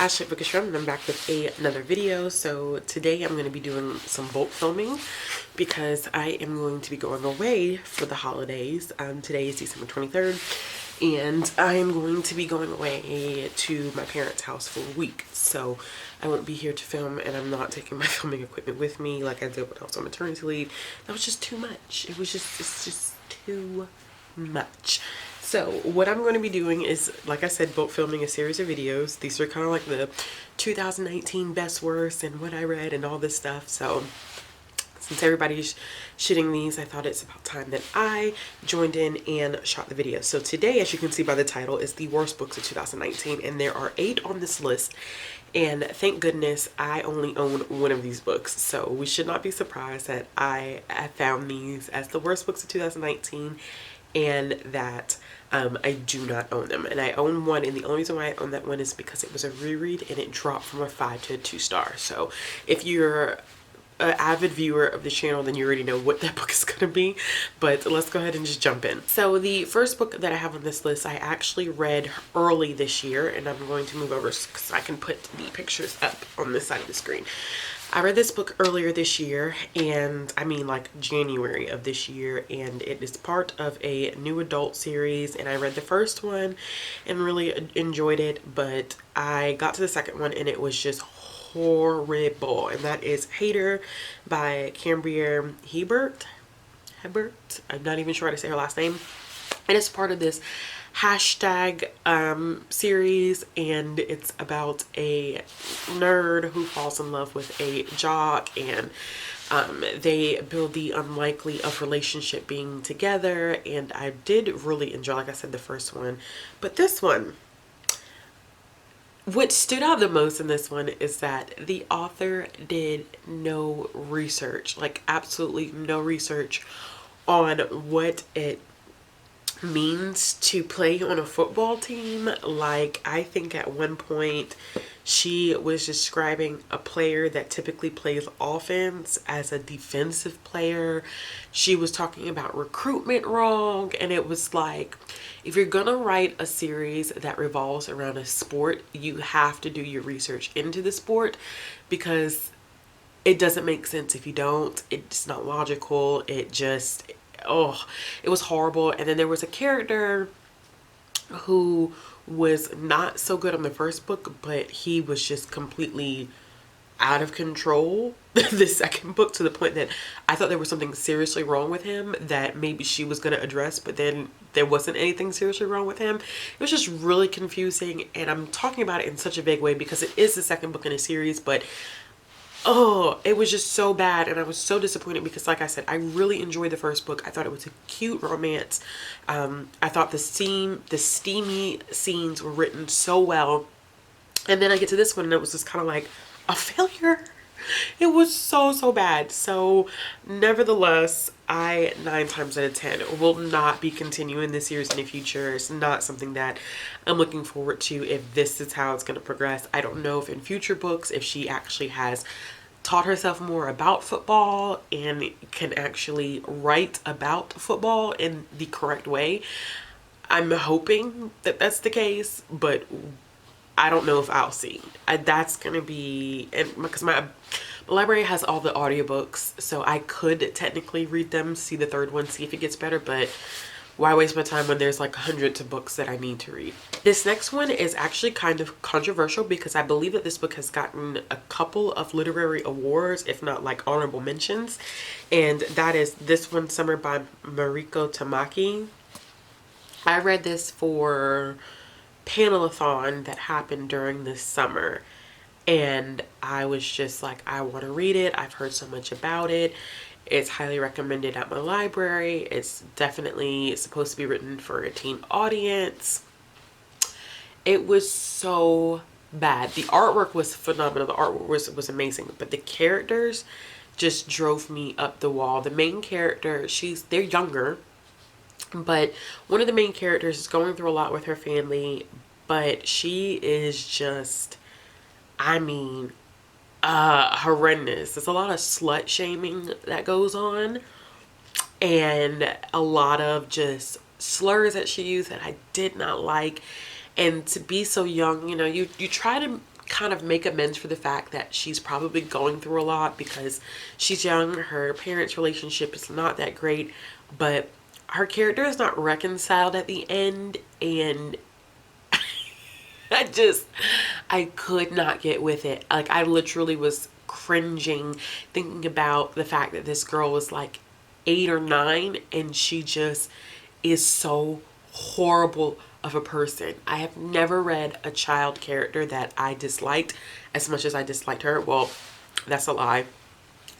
Ashley Bookishram, and I'm back with another video. So today I'm going to be doing some bulk filming because I am going to be going away for the holidays. Today is December 23rd, and I am going to be going away to my parents' house for a week. So I won't be here to film, and I'm not taking my filming equipment with me like I did when I was on maternity leave. That was just too much. It's just too much. So what I'm going to be doing is, like I said, bulk filming a series of videos. These are kind of like the 2019 best worst and what I read and all this stuff. So since everybody's shitting these, I thought it's about time that I joined in and shot the video. So today, as you can see by the title, is the worst books of 2019, and there are 8 on this list. And thank goodness I only own one of these books. So we should not be surprised that I found these as the worst books of 2019 and that I do not own them. And I own one, and the only reason why I own that one is because it was a reread and it dropped from a 5 to a 2 star. So if you're an avid viewer of the channel, then you already know what that book is going to be. But let's go ahead and just jump in. So the first book that I have on this list, I actually read early this year, and I'm going to move over so I can put the pictures up on this side of the screen. I read this book earlier this year, and I mean like January of this year, and it is part of a new adult series, and I read the first one and really enjoyed it, but I got to the second one and it was just horrible, and that is Hater by Cambria Hebert. I'm not even sure how to say her last name. And it's part of this hashtag series, and it's about a nerd who falls in love with a jock, and they build the unlikely of relationship being together. And I did really enjoy, like I said, the first one, but this one, what stood out the most in this one is that the author did no research, like absolutely no research on what it means to play on a football team. Like, I think at one point she was describing a player that typically plays offense as a defensive player. She was talking about recruitment wrong, and it was like, if you're gonna write a series that revolves around a sport, you have to do your research into the sport, because it doesn't make sense if you don't. It's not logical. It just, oh, it was horrible. And then there was a character who was not so good on the first book, but he was just completely out of control the second book, to the point that I thought there was something seriously wrong with him that maybe she was going to address, but then there wasn't anything seriously wrong with him. It was just really confusing, and I'm talking about it in such a vague way because it is the second book in a series, but oh, it was just so bad, and I was so disappointed because, like I said, I really enjoyed the first book. I thought it was a cute romance. I thought the steamy scenes were written so well, and then I get to this one and it was just kind of like a failure. It was so bad. So nevertheless, I 9 times out of 10 will not be continuing this series in the future. It's not something that I'm looking forward to if this is how it's going to progress. I don't know if in future books, if she actually has taught herself more about football and can actually write about football in the correct way. I'm hoping that that's the case, but I don't know if I'll see. That's gonna be, and because my library has all the audiobooks, so I could technically read them, see the third one, see if it gets better, but why waste my time when there's like hundreds of books that I need to read? This next one is actually kind of controversial because I believe that this book has gotten a couple of literary awards, if not like honorable mentions, and that is This One Summer by Mariko Tamaki. I read this for panelathon that happened during this summer, and I was just like, I want to read it. I've heard so much about it. It's highly recommended at my library. It's definitely supposed to be written for a teen audience. It was so bad. The artwork was phenomenal. The artwork was amazing, but the characters just drove me up the wall. The main character, they're younger, but one of the main characters is going through a lot with her family, but she is just, I mean, horrendous. There's a lot of slut shaming that goes on, and a lot of just slurs that she used that I did not like. And to be so young, you know, you try to kind of make amends for the fact that she's probably going through a lot because she's young. Her parents' relationship is not that great, but her character is not reconciled at the end, and I could not get with it. Like, I literally was cringing thinking about the fact that this girl was like 8 or 9 and she just is so horrible of a person. I have never read a child character that I disliked as much as I disliked her. Well, that's a lie.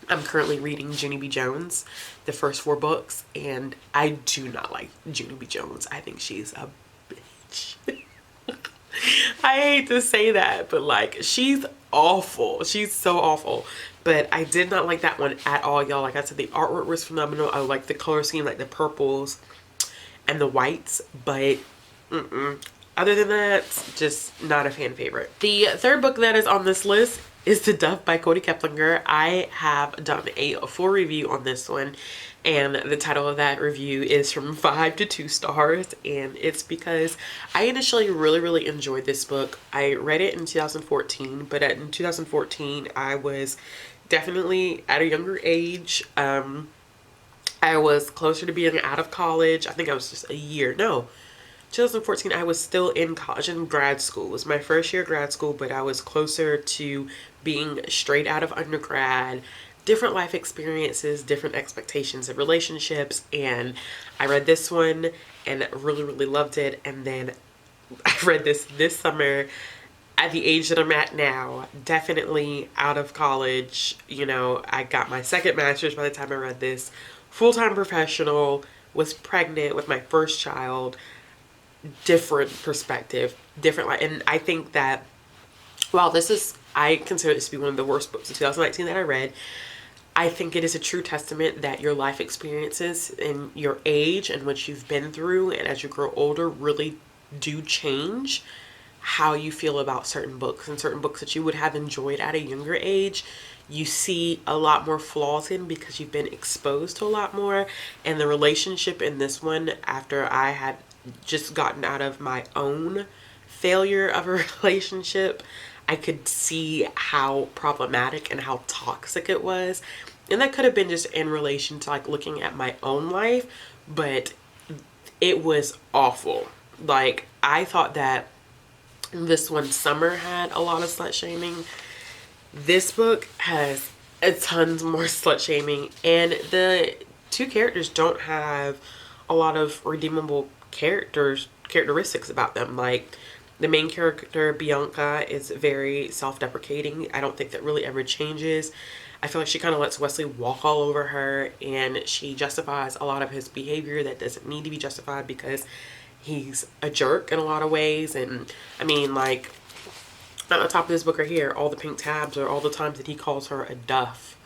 I'm currently reading Junie B. Jones, the first 4 books, and I do not like Junie B. Jones. I think she's a bitch. I hate to say that, but like, she's awful. She's so awful. But I did not like that one at all, y'all. Like I said, the artwork was phenomenal. I like the color scheme, like the purples and the whites, but other than that, just not a fan favorite. The third book that is on this list is The Duff by Kody Keplinger. I have done a full review on this one, and the title of that review is From 5 to 2 Stars, and it's because I initially really enjoyed this book. I read it in 2014, but in 2014 I was definitely at a younger age. I was closer to being out of college. I think I was just a year. No, 2014, I was still in college and grad school. It was my first year of grad school, but I was closer to being straight out of undergrad, different life experiences, different expectations of relationships. And I read this one and really loved it. And then I read this summer at the age that I'm at now, definitely out of college. You know, I got my second master's by the time I read this, full-time professional, was pregnant with my first child. Different perspective, different life. And I think that while I consider this to be one of the worst books of 2019 that I read, I think it is a true testament that your life experiences and your age and what you've been through and as you grow older really do change how you feel about certain books. And certain books that you would have enjoyed at a younger age, you see a lot more flaws in because you've been exposed to a lot more. And the relationship in this one, after I had just gotten out of my own failure of a relationship, I could see how problematic and how toxic it was. And that could have been just in relation to like looking at my own life, but it was awful. Like, I thought that this one, Summer, had a lot of slut shaming. This book has a tons more slut shaming, and the 2 characters don't have a lot of redeemable characteristics about them. Like, the main character, Bianca, is very self-deprecating. I don't think that really ever changes. I feel like she kind of lets Wesley walk all over her, and she justifies a lot of his behavior that doesn't need to be justified because he's a jerk in a lot of ways. And I mean, like, on the top of this book right here, all the pink tabs are all the times that he calls her a duff.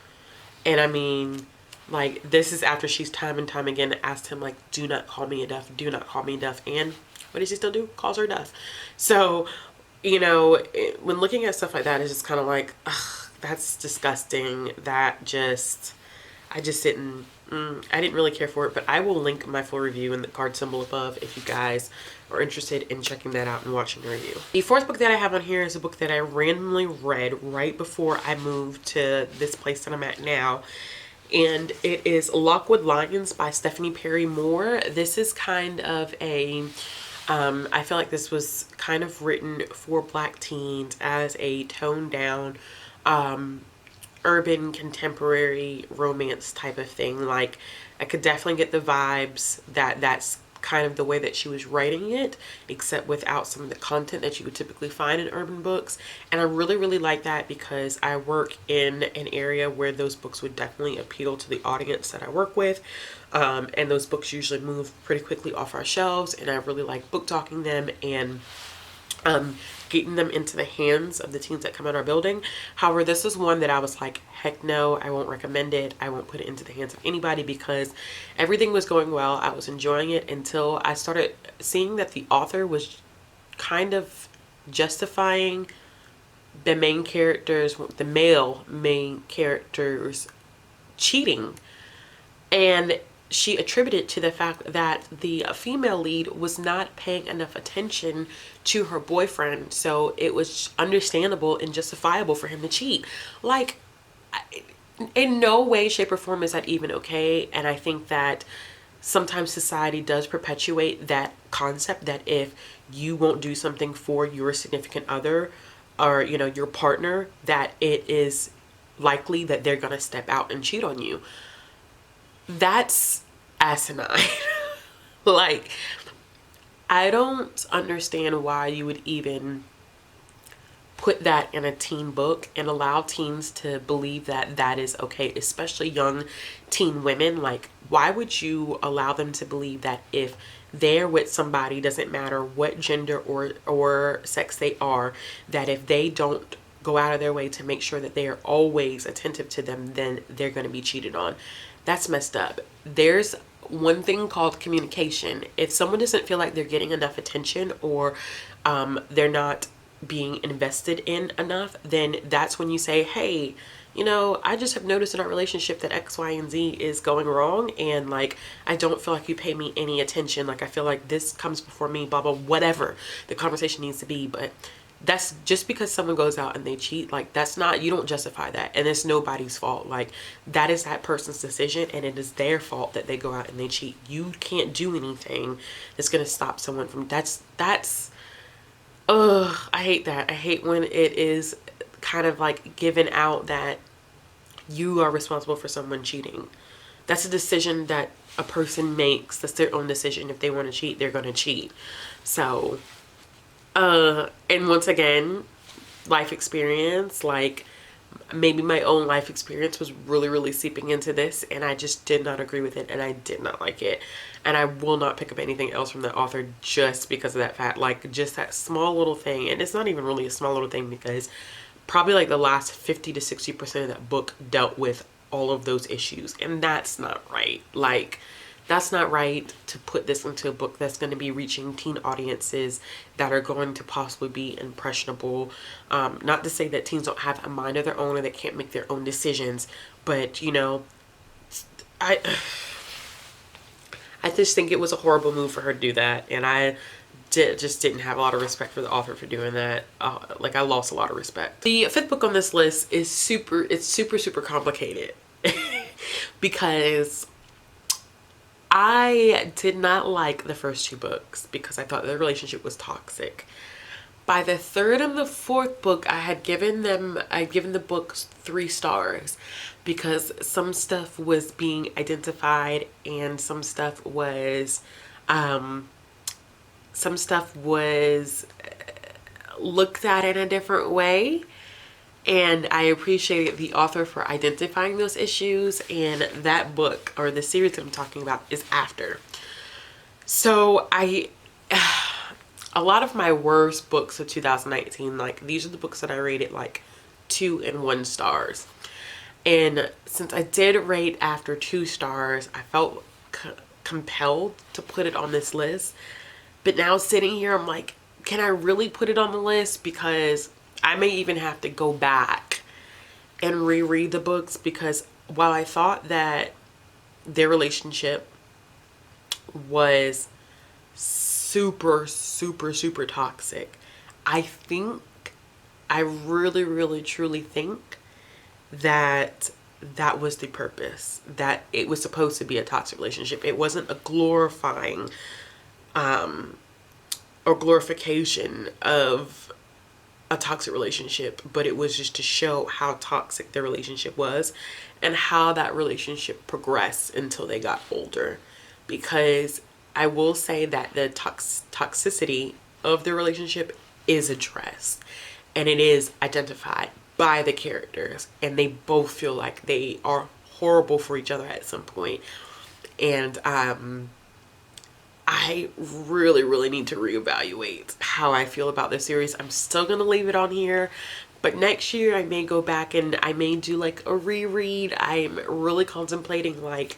And I mean, like, this is after she's time and time again asked him, like, do not call me a duff, do not call me a duff. And what does he still do? Calls her a duff. So, you know, when looking at stuff like that, it's just kind of like, ugh, that's disgusting. That just, I didn't really care for it. But I will link my full review in the card symbol above if you guys are interested in checking that out and watching the review. The fourth book that I have on here is a book that I randomly read right before I moved to this place that I'm at now. And it is Lockwood Lions by Stephanie Perry Moore. This is kind of a, I feel like this was kind of written for Black teens as a toned down, urban contemporary romance type of thing. Like, I could definitely get the vibes that that's kind of the way that she was writing it, except without some of the content that you would typically find in urban books. And I really like that because I work in an area where those books would definitely appeal to the audience that I work with. And those books usually move pretty quickly off our shelves, and I really like book talking them and getting them into the hands of the teens that come out our building. However, this is one that I was like, heck no, I won't recommend it. I won't put it into the hands of anybody because everything was going well. I was enjoying it until I started seeing that the author was kind of justifying the main characters, the male main characters, cheating. And she attributed to the fact that the female lead was not paying enough attention to her boyfriend, so it was understandable and justifiable for him to cheat. Like, in no way, shape, or form is that even okay. And I think that sometimes society does perpetuate that concept that if you won't do something for your significant other or, you know, your partner, that it is likely that they're going to step out and cheat on you. That's asinine. Like, I don't understand why you would even put that in a teen book and allow teens to believe that that is okay, especially young teen women. Like, why would you allow them to believe that if they're with somebody, doesn't matter what gender or sex they are, that if they don't go out of their way to make sure that they are always attentive to them, then they're going to be cheated on? That's messed up. There's one thing called communication. If someone doesn't feel like they're getting enough attention, or they're not being invested in enough, then that's when you say, hey, you know, I just have noticed in our relationship that X, Y, and Z is going wrong, and like, I don't feel like you pay me any attention. Like, I feel like this comes before me, blah, blah, whatever the conversation needs to be. But that's just because someone goes out and they cheat, like, that's not, you don't justify that, and it's nobody's fault. Like, that is that person's decision, and it is their fault that they go out and they cheat. You can't do anything that's gonna stop someone from, that's ugh, I hate that. I hate when it is kind of like given out that you are responsible for someone cheating. That's a decision that a person makes. That's their own decision. If they want to cheat, they're going to cheat. So, and once again, life experience, like, maybe my own life experience was really, really seeping into this, and I just did not agree with it, and I did not like it. And I will not pick up anything else from the author just because of that fact. Like, just that small little thing. And it's not even really a small little thing, because probably like the last 50 to 60% of that book dealt with all of those issues. And that's not right. Like, that's not right to put this into a book that's going to be reaching teen audiences that are going to possibly be impressionable. Not to say that teens don't have a mind of their own or they can't make their own decisions, but, you know, I just think it was a horrible move for her to do that, and I just didn't have a lot of respect for the author for doing that. Like, I lost a lot of respect. The fifth book on this list is super complicated because I did not like the first two books because I thought the relationship was toxic. By the third and the fourth book, I'd given the books 3 stars because some stuff was being identified and some stuff was looked at in a different way. And I appreciate the author for identifying those issues, and that book, or the series that I'm talking about, is after. So a lot of my worst books of 2019, like, these are the books that I rated like 2 and 1 stars. And since I did rate after 2 stars, I felt compelled to put it on this list. But now sitting here, I'm like, can I really put it on the list? Because I may even have to go back and reread the books, because while I thought that their relationship was super toxic, I really, really, truly think that that was the purpose, that it was supposed to be a toxic relationship. It wasn't a glorifying or glorification of a toxic relationship, but it was just to show how toxic their relationship was and how that relationship progressed until they got older. Because I will say that the toxicity of the relationship is addressed, and it is identified by the characters, and they both feel like they are horrible for each other at some point. And I really, really need to reevaluate how I feel about this series. I'm still gonna leave it on here, but next year I may go back and I may do like a reread. I'm really contemplating like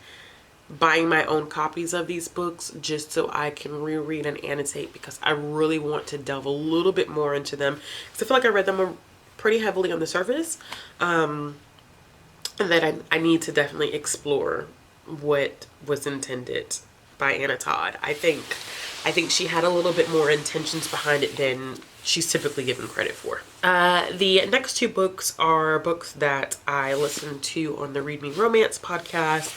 buying my own copies of these books just so I can reread and annotate, because I really want to delve a little bit more into them, because I feel like I read them pretty heavily on the surface, and that I need to definitely explore what was intended by Anna Todd. I think she had a little bit more intentions behind it than she's typically given credit for. The next two books are books that I listened to on the Read Me Romance podcast.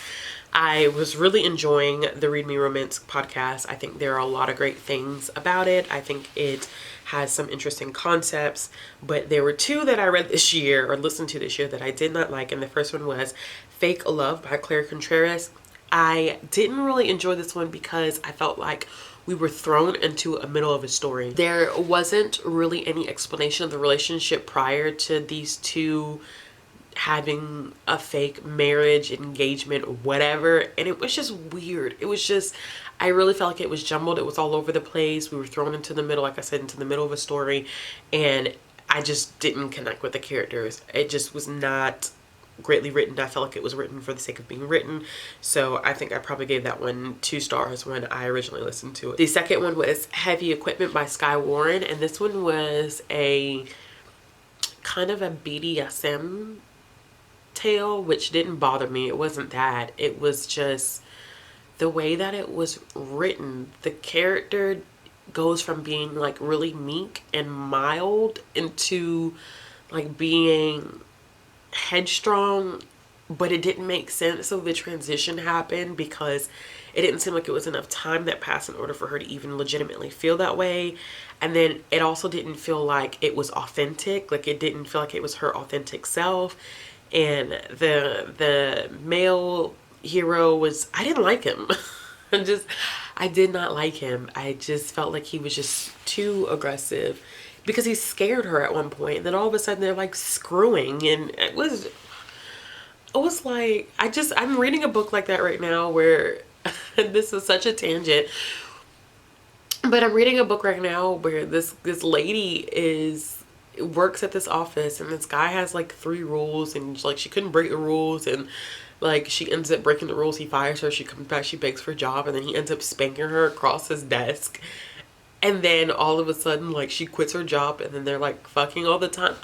I was really enjoying the Read Me Romance podcast. I think there are a lot of great things about it. I think it has some interesting concepts, but there were two that I read this year or listened to this year that I did not like, and the first one was Fake Love by Claire Contreras. I didn't really enjoy this one because I felt like we were thrown into a middle of a story. There wasn't really any explanation of the relationship prior to these two having a fake marriage, engagement, whatever, and it was just weird. It was just, I really felt like it was jumbled. It was all over the place. We were thrown into the middle, like I said, into the middle of a story, and I just didn't connect with the characters. It just was not greatly written. I felt like it was written for the sake of being written. So I think I probably gave that one 2 stars when I originally listened to it. The second one was Heavy Equipment by Skye Warren, and this one was a kind of a BDSM tale, which didn't bother me. It wasn't that. It was just the way that it was written. The character goes from being like really meek and mild into like being headstrong, but it didn't make sense. So the transition happened because it didn't seem like it was enough time that passed in order for her to even legitimately feel that way. And then it also didn't feel like it was authentic. Like it didn't feel like it was her authentic self. And the male hero was, I didn't like him. I did not like him. I just felt like he was just too aggressive because he scared her at one point. And then all of a sudden they're like screwing, and it was like, I'm reading a book like that right now where this is such a tangent, but I'm reading a book right now where this lady works at this office, and this guy has like 3 rules, and like she couldn't break the rules, and like she ends up breaking the rules. He fires her, she comes back, she begs for a job, and then he ends up spanking her across his desk. And then all of a sudden, like, she quits her job, and then they're like fucking all the time.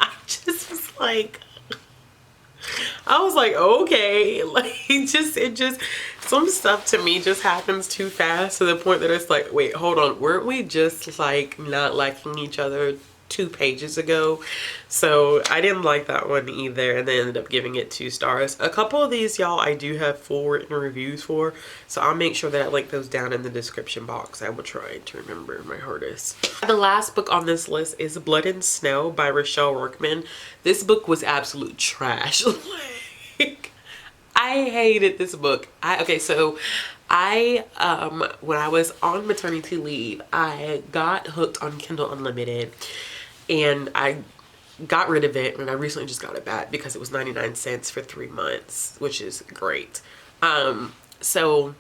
I was like, okay, like it just some stuff to me just happens too fast to the point that it's like, wait, hold on, weren't we just like not liking each other 2 pages ago? So I didn't like that one either, and then ended up giving it 2 stars. A couple of these, y'all, I do have full written reviews for, so I'll make sure that I link those down in the description box. I will try to remember my hardest. The last book on this list is Blood and Snow by Rochelle Workman. This book was absolute trash. Like, I hated this book. So I when I was on maternity leave, I got hooked on Kindle Unlimited, and I got rid of it, and I recently just got it back because it was 99 cents for 3 months, which is great. So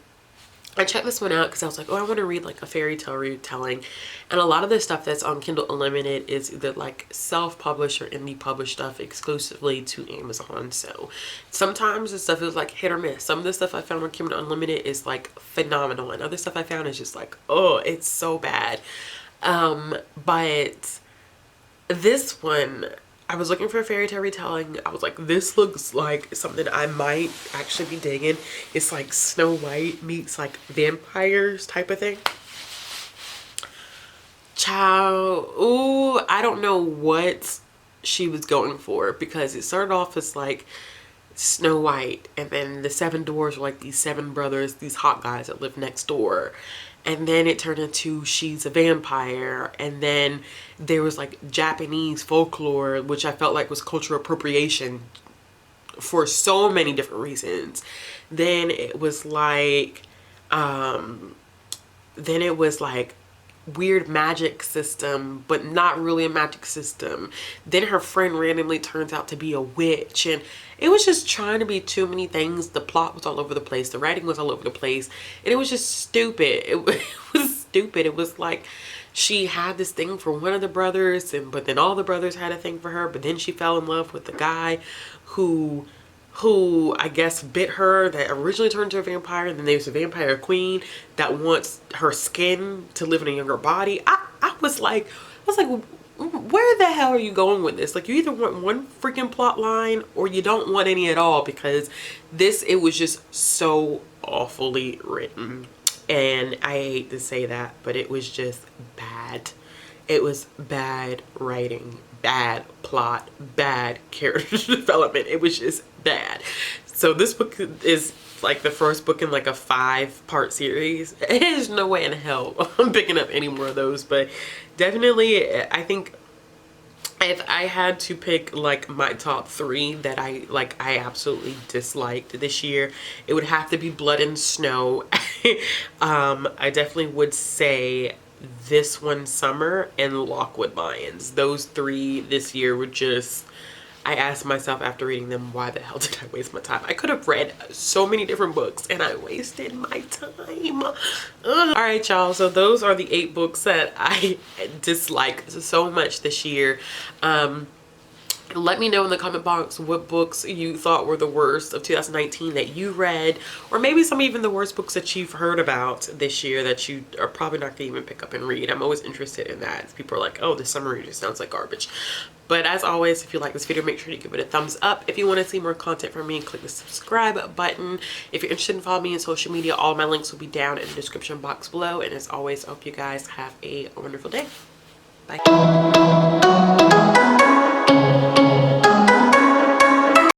I checked this one out because I was like, oh, I want to read like a fairy tale retelling, and a lot of the stuff that's on Kindle Unlimited is either like self-published or indie published stuff exclusively to Amazon. So sometimes the stuff is like hit or miss. Some of the stuff I found on Kindle Unlimited is like phenomenal, and other stuff I found is just like, oh, it's so bad. But this one, I was looking for a fairy tale retelling. I was like, this looks like something I might actually be digging. It's like Snow White meets like vampires type of thing. Child, ooh, I don't know what she was going for, because it started off as like Snow White, and then the 7 dwarfs were like these 7 brothers, these hot guys that live next door. And then it turned into she's a vampire, and then there was like Japanese folklore, which I felt like was cultural appropriation for so many different reasons. Then it was like weird magic system, but not really a magic system. Then her friend randomly turns out to be a witch, and it was just trying to be too many things. The plot was all over the place, the writing was all over the place, and it was just stupid. It was stupid. It was like she had this thing for one of the brothers, but then all the brothers had a thing for her, but then she fell in love with the guy who I guess bit her, that originally turned into a vampire, and then there's a vampire queen that wants her skin to live in a younger body. I was like, where the hell are you going with this? Like, you either want one freaking plot line or you don't want any at all, because it was just so awfully written. And I hate to say that, but it was just bad. It was bad writing, bad plot, bad character development. It was just bad. So this book is like the first book in like a 5-part series. There's no way in hell I'm picking up any more of those, but definitely I think if I had to pick like my top 3 that I absolutely disliked this year, it would have to be Blood and Snow. I definitely would say this one, Summer, and Lockwood Lions. Those 3 this year were just, I asked myself after reading them, why the hell did I waste my time? I could have read so many different books and I wasted my time. Ugh. All right, y'all. So those are the 8 books that I disliked so much this year. Let me know in the comment box what books you thought were the worst of 2019 that you read, or maybe some even the worst books that you've heard about this year that you are probably not gonna even pick up and read. I'm always interested in that. People are like, oh, the summary just sounds like garbage. But as always, if you like this video, make sure you give it a thumbs up. If you want to see more content from me, click the subscribe button. If you're interested in following me on social media, all my links will be down in the description box below. And as always, I hope you guys have a wonderful day. Bye.